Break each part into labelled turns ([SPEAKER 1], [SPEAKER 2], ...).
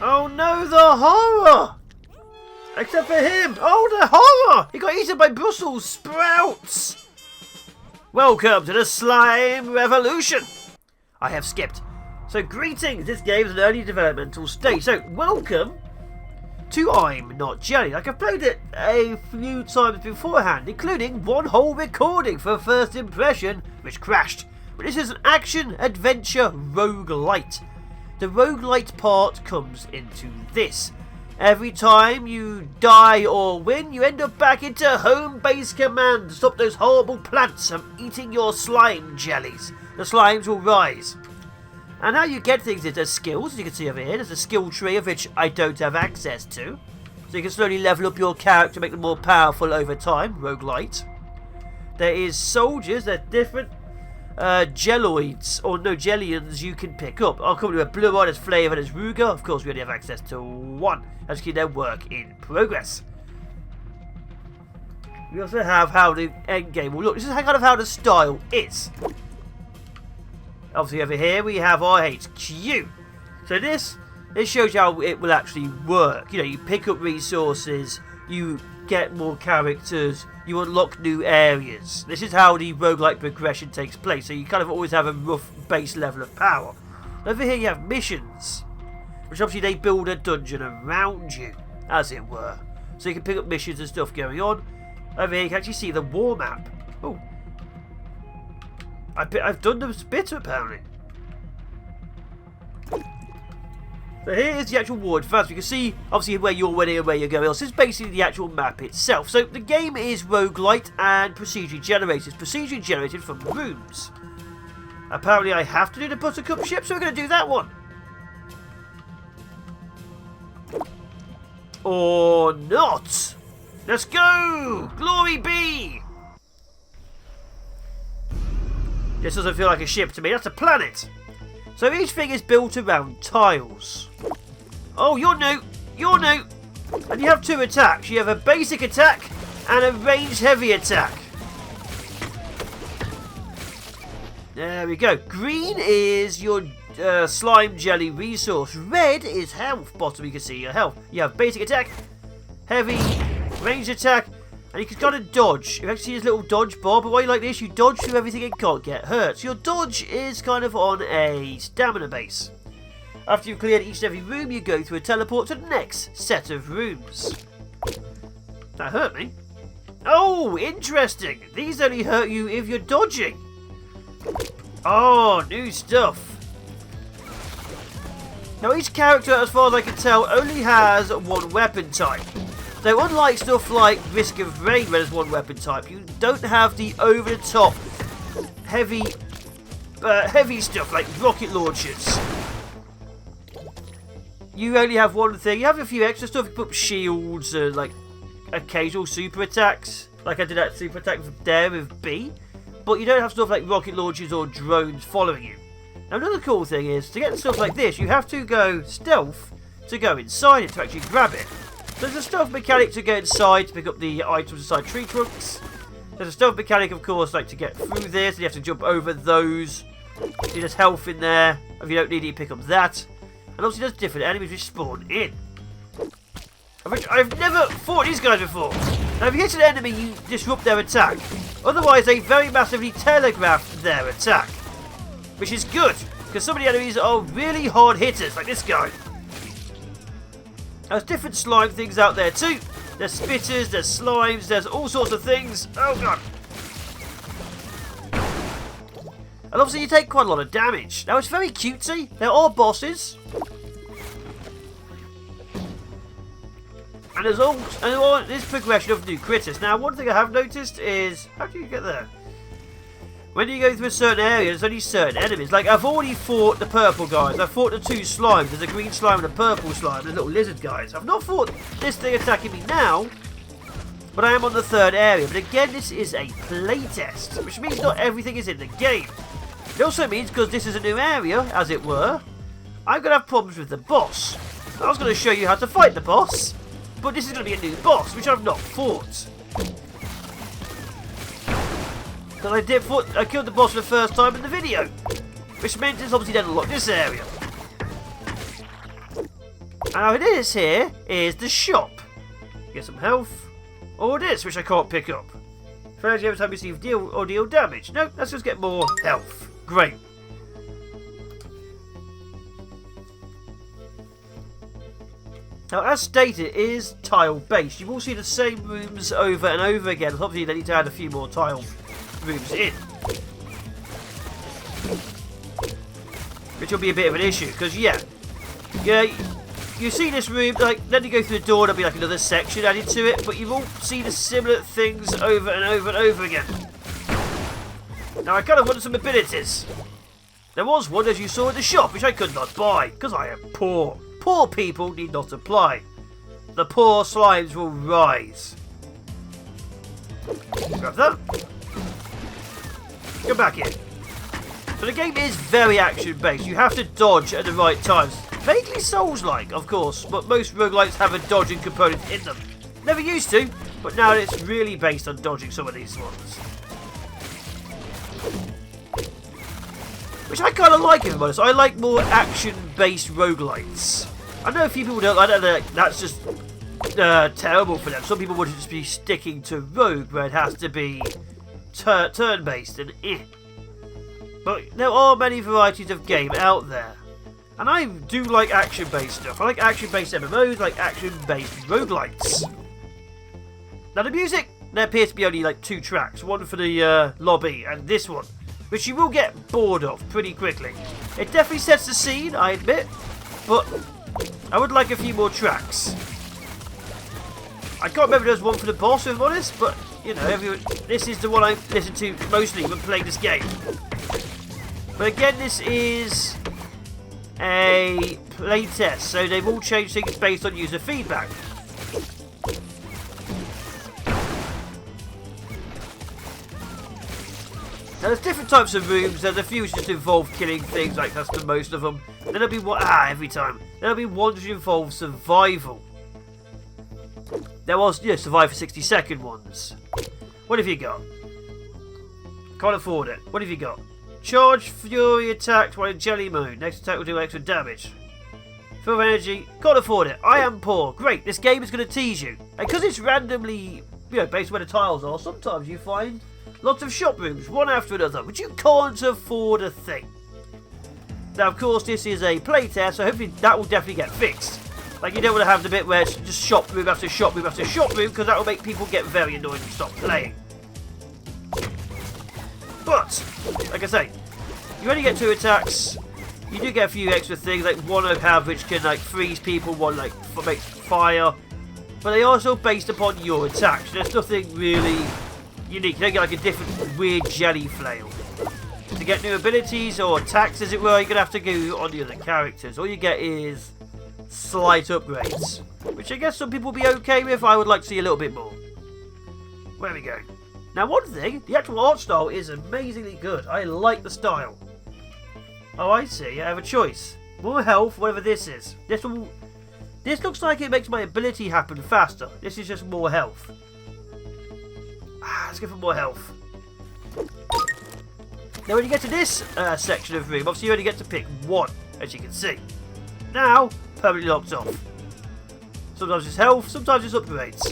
[SPEAKER 1] Oh no, the horror! Except for him! Oh, the horror! He got eaten by Brussels sprouts! Welcome to the slime revolution! I have skipped. So greetings, this game is an early developmental stage. So welcome to I'm Not Jelly. Like I've played it a few times beforehand, including one whole recording for first impression, which crashed. But this is an action-adventure roguelite. The roguelite part comes into this. Every time you die or win, you end up back into home base command to stop those horrible plants from eating your slime jellies. The slimes will rise. And how you get things is there's skills, as you can see over here. There's a skill tree of which I don't have access to. So you can slowly level up your character, make them more powerful over time. Roguelite. There is soldiers, they're different jelloids or Nojellians you can pick up. I'll come to a blue one, there's Flavor, there's Ruger. Of course, we only have access to one. As you can see, their work in progress. We also have how the end game will look. This is kind of how the style is. Obviously, over here we have our HQ. So this shows you how it will actually work. You know, you pick up resources, you get more characters, you unlock new areas. This is how the roguelike progression takes place. So you kind of always have a rough base level of power. Over here you have missions, which obviously they build a dungeon around you, as it were. So you can pick up missions and stuff going on. Over here you can actually see the war map. Oh, I've done this bit apparently. So here is the actual war advance. You can see obviously where you're winning and where you're going else. This is basically the actual map itself. So the game is roguelite and procedurally generated. It's procedurally generated from rooms. Apparently I have to do the buttercup ship, so we're going to do that one. Or not. Let's go! Glory be! This doesn't feel like a ship to me. That's a planet. So each thing is built around tiles. Oh, you're new. You're new. And you have two attacks. You have a basic attack and a ranged heavy attack. There we go. Green is your slime jelly resource. Red is health. Bottom you can see your health. You have basic attack, heavy, ranged attack, and you can kind of dodge. You actually see this little dodge bar, but while you like this, you dodge through everything and can't get hurt. So your dodge is kind of on a stamina base. After you've cleared each and every room, you go through a teleport to the next set of rooms. That hurt me. Oh, interesting. These only hurt you if you're dodging. Oh, new stuff. Now each character, as far as I can tell, only has one weapon type. So unlike stuff like Risk of Rain, where there's one weapon type, you don't have the over-the-top heavy stuff like rocket launchers. You only have one thing. You have a few extra stuff. You put shields and like occasional super attacks. Like I did that super attack there with B. But you don't have stuff like rocket launchers or drones following you. Now another cool thing is, to get stuff like this, you have to go stealth to go inside it to actually grab it. So there's a stealth mechanic to go inside to pick up the items inside tree trunks. There's a stealth mechanic, of course, like to get through this. And you have to jump over those. See, there's health in there. If you don't need it, you pick up that. And obviously there's different enemies which spawn in. I've never fought these guys before. Now if you hit an enemy, you disrupt their attack. Otherwise, they very massively telegraph their attack. Which is good, because some of the enemies are really hard hitters, like this guy. There's different slime things out there too. There's spitters, there's slimes, there's all sorts of things. Oh god. And obviously you take quite a lot of damage. Now it's very cutesy. There are bosses. And there's all this progression of new critters. Now one thing I have noticed is, how do you get there? When you go through a certain area, there's only certain enemies. Like, I've already fought the purple guys. I've fought the two slimes. There's a green slime and a purple slime. The little lizard guys. I've not fought this thing attacking me now. But I am on the third area. But again, this is a playtest. Which means not everything is in the game. It also means, because this is a new area, as it were, I'm going to have problems with the boss. I was going to show you how to fight the boss. But this is going to be a new boss, which I've not fought. Because I killed the boss for the first time in the video. Which meant it's obviously then unlocked this area. Now this here is the shop. Get some health. Or this, which I can't pick up. Failure every time you receive deal or deal damage. No, let's just get more health. Great. Now, as stated, it is tile-based. You will see the same rooms over and over again. Obviously, they need to add a few more tile rooms in. Which will be a bit of an issue, because, yeah, you see this room, like, then you go through the door, there'll be, like, another section added to it, but you will see the similar things over and over and over again. Now, I kind of wanted some abilities. There was one, as you saw at the shop, which I could not buy, because I am poor. Poor people need not apply. The poor slimes will rise. Grab that. Come back here. So the game is very action-based. You have to dodge at the right times. Vaguely Souls-like, of course, but most roguelites have a dodging component in them. Never used to, but now it's really based on dodging some of these ones. Which I kind of like, if I'm honest. I like more action-based roguelites. I know a few people don't. I don't know. That's just terrible for them. Some people would just be sticking to rogue, where it has to be turn-based and But there are many varieties of game out there, and I do like action-based stuff. I like action-based MMOs, like action-based roguelites. Now the music, there appears to be only like 2 tracks. One for the lobby, and this one, which you will get bored of pretty quickly. It definitely sets the scene, I admit, but I would like a few more tracks. I can't remember there's one for the boss, if I'm honest, but, you know, this is the one I listen to mostly when playing this game. But again, this is a playtest, so they've all changed things based on user feedback. Now, there's different types of rooms. There's a few which just involve killing things, like that's the most of them. Then there'll be every time. There'll be ones which involve survival. There was, survive for 60-second ones. What have you got? Can't afford it. What have you got? Charge fury attack while in jelly mode. Next attack will do extra damage. Full of energy. Can't afford it. I am poor. Great. This game is going to tease you. And because it's randomly, based on where the tiles are, sometimes you find lots of shop rooms, one after another, but you can't afford a thing. Now, of course, this is a playtest, so hopefully that will definitely get fixed. Like, you don't want to have the bit where it's just shop room after shop room after shop room, because that will make people get very annoyed and stop playing. But, like I say, you only get 2 attacks. You do get a few extra things, like one I have which can like freeze people, one like makes fire. But they are also based upon your attacks. There's nothing really unique. You don't get like a different weird jelly flail. To get new abilities or attacks, as it were, you're going to have to go on the other characters. All you get is slight upgrades, which I guess some people will be okay with. I would like to see a little bit more. Where we go? Now, one thing, the actual art style is amazingly good. I like the style. Oh, I see. I have a choice. More health, whatever this is. This looks like it makes my ability happen faster. This is just more health. Let's go for more health. Now, when you get to this section of room, obviously you only get to pick one, as you can see. Now, permanently locked off. Sometimes it's health, sometimes it's upgrades.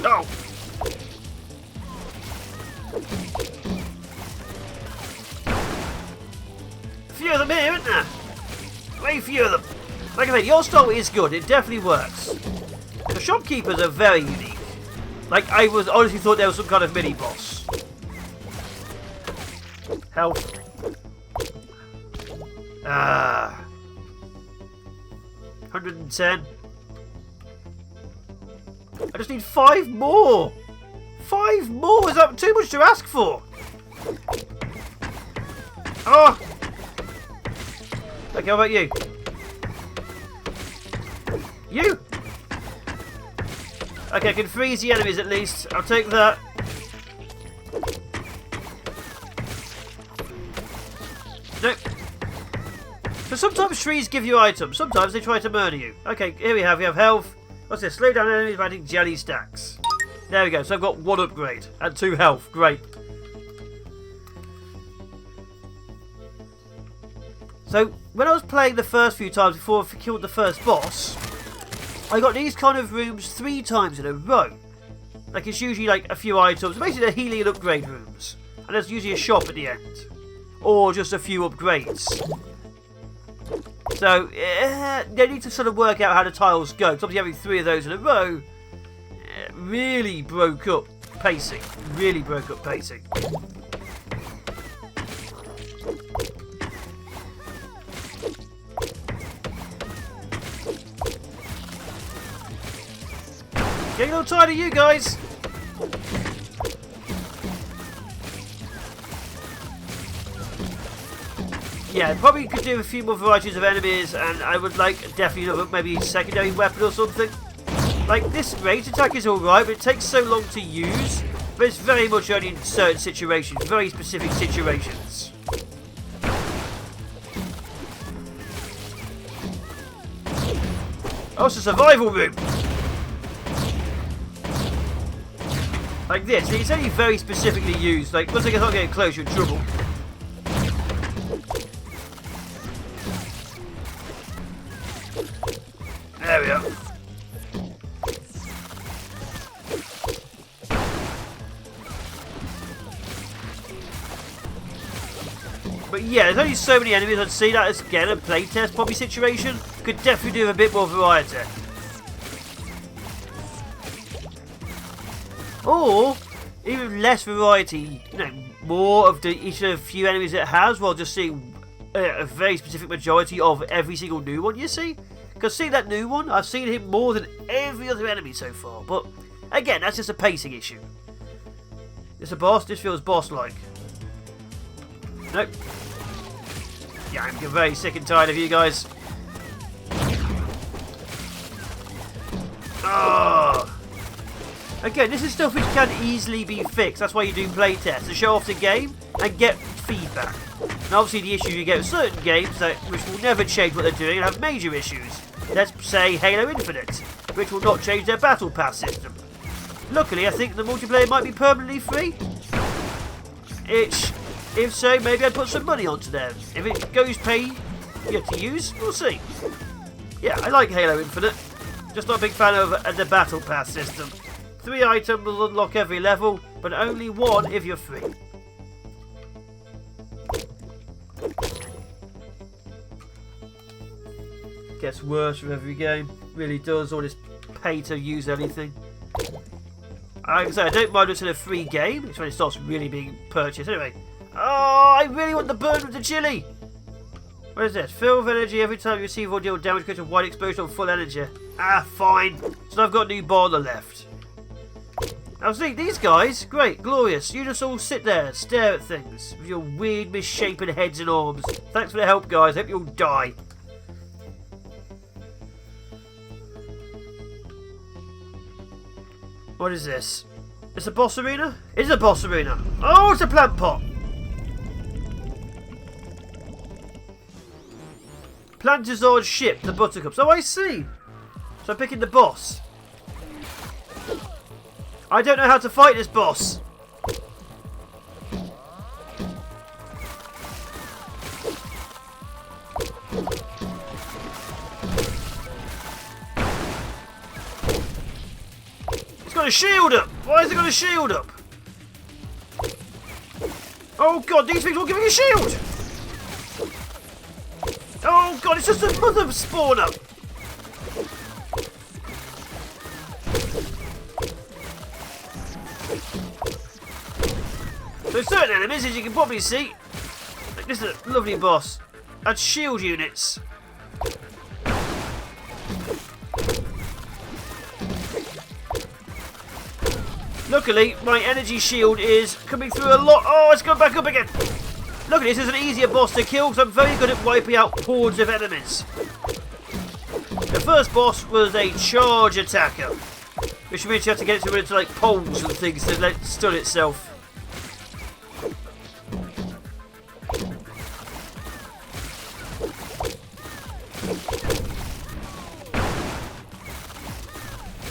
[SPEAKER 1] Oh! A few of them here, isn't there? Way few of them. Like I say, your style is good, it definitely works. The shopkeepers are very unique. Like, I honestly thought there was some kind of mini-boss. Health. 110. I just need 5 more! 5 more? Is that too much to ask for? Oh! Okay, how about you? You! Okay, I can freeze the enemies at least. I'll take that. Nope. So sometimes trees give you items. Sometimes they try to murder you. Okay, here we have health. What's this? Slow down enemies by adding jelly stacks. There we go. So I've got 1 upgrade and 2 health. Great. So, when I was playing the first few times before I killed the first boss, I got these kind of rooms 3 times in a row. Like, it's usually like a few items, basically the healing and upgrade rooms. And there's usually a shop at the end. Or just a few upgrades. So, they need to sort of work out how the tiles go. Because obviously having 3 of those in a row really broke up pacing. Really broke up pacing. Getting a little tired of you guys. Yeah, probably could do a few more varieties of enemies, and I would like definitely another maybe secondary weapon or something. Like, this range attack is alright, but it takes so long to use. But it's very much only in certain situations, very specific situations. Oh, it's a survival room. Like this, it's only very specifically used. Like, once I start getting close, you're in trouble. There we are. But yeah, there's only so many enemies. I'd see that as, again, a playtest probably situation. Could definitely do a bit more variety. Or even less variety, you know, more of each of the few enemies it has, while just seeing a very specific majority of every single new one you see. Because seeing that new one, I've seen him more than every other enemy so far. But again, that's just a pacing issue. It's a boss. This feels boss-like. Nope. Yeah, I'm getting very sick and tired of you guys. Oh. Again, this is stuff which can easily be fixed. That's why you do playtests, to show off the game and get feedback. And obviously the issue you get with certain games, which will never change what they're doing and have major issues. Let's say Halo Infinite, which will not change their battle pass system. Luckily, I think the multiplayer might be permanently free. If so, maybe I'd put some money onto them. If it goes pay to use, we'll see. Yeah, I like Halo Infinite. Just not a big fan of the battle pass system. 3 items will unlock every level, but only 1 if you're free. Gets worse with every game. Really does. All this pay to use anything. Like I say, I don't mind it's in a free game. It's when it starts really being purchased. Anyway. Oh, I really want the burn with the chili. What is this? Fill with energy every time you receive or deal damage, creates a wide explosion on full energy. Ah, fine. So I've got a new boiler left. I was thinking, these guys, great, glorious. You just all sit there, stare at things with your weird, misshapen heads and arms. Thanks for the help, guys. Hope you all die. What is this? It's a boss arena? It's a boss arena. Oh, it's a plant pot. Plantazord's ship, the Buttercups. Oh, I see. So I'm picking the boss. I don't know how to fight this boss. It's got a shield up. Why has it got a shield up? Oh god, these things were giving a shield. Oh god, it's just another spawn up. So certain enemies, as you can probably see, like this is a lovely boss, had shield units. Luckily, my energy shield is coming through a lot. Oh, it's gone back up again. Look at this is an easier boss to kill because I'm very good at wiping out hordes of enemies. The first boss was a charge attacker, which means you have to get it into like poles and things to let it stun itself.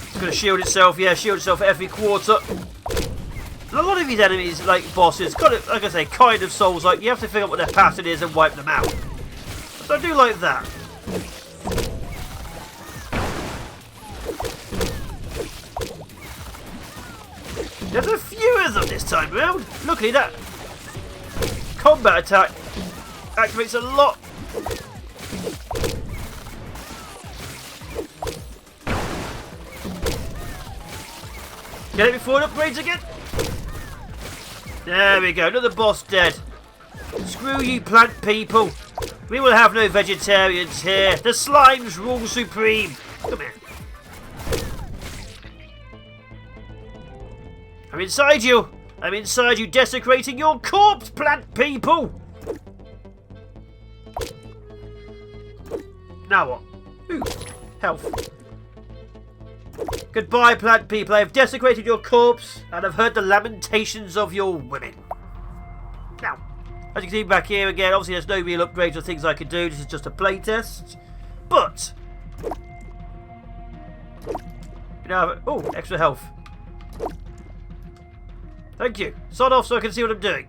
[SPEAKER 1] It's going to shield itself, yeah, shield itself every quarter. And a lot of these enemies, like bosses, kind of, like I say, kind of Souls-like. You have to figure out what their pattern is and wipe them out. So I do like that. There's a few of them this time round. Luckily that combat attack activates a lot. Get it before it upgrades again. There we go, another boss dead. Screw you plant people. We will have no vegetarians here. The slimes rule supreme. Come here. I'm inside you. I'm inside you, desecrating your corpse, plant people. Now what? Ooh, health. Goodbye, plant people. I have desecrated your corpse and have heard the lamentations of your women. Now, as you can see back here again, obviously there's no real upgrades or things I can do. This is just a playtest. But, you know, oh, extra health. Thank you. Sod off so I can see what I'm doing.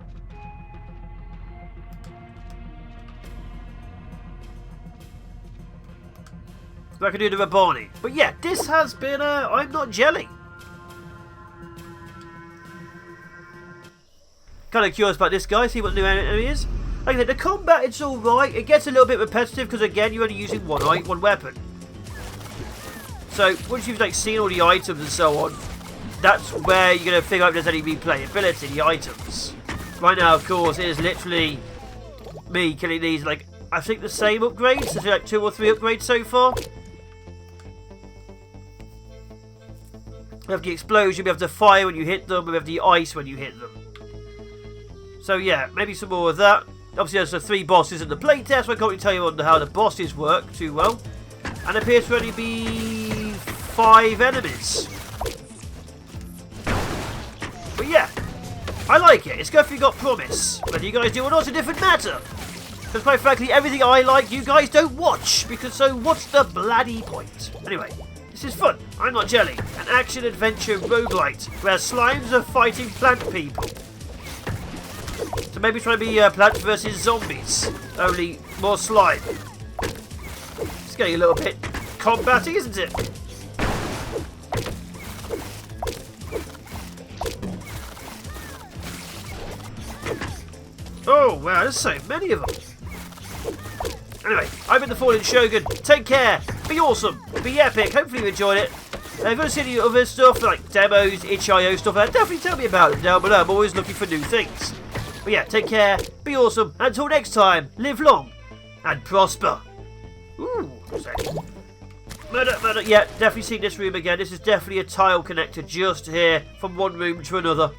[SPEAKER 1] So I can do the Rabbani. But yeah, this has been I'm not jelly. Kind of curious about this guy, see what the new enemy is. Like I said, the combat, it's alright. It gets a little bit repetitive because again, you're only using one weapon. So once you've like seen all the items and so on, that's where you're going to figure out if there's any replayability in the items. Right now, of course, it is literally me killing these, like, I think the same upgrades. There's like 2 or 3 upgrades so far. We have the explosion, we have the fire when you hit them, we have the ice when you hit them. So yeah, maybe some more of that. Obviously there's the 3 bosses in the playtest, so I can't really tell you on how the bosses work too well. And there appears to only be 5 enemies. But yeah, I like it. It's definitely got promise. Whether you guys do or not is a different matter. Because quite frankly, everything I like, you guys don't watch. Because so what's the bloody point? Anyway, this is fun. I'm Not Jelly. An action-adventure roguelite where slimes are fighting plant people. So maybe try to be plants versus zombies. Only more slime. It's getting a little bit combating, isn't it? Oh wow, there's so many of them. Anyway, I've been the Fallen Shogun. Take care, be awesome, be epic. Hopefully you enjoyed it. If you want to see any other stuff like demos, itch.io stuff, definitely tell me about them down below. I'm always looking for new things. But yeah, take care, be awesome. Until next time, live long and prosper. Ooh, murder, murder. Yeah, definitely seen this room again. This is definitely a tile connector just here from one room to another.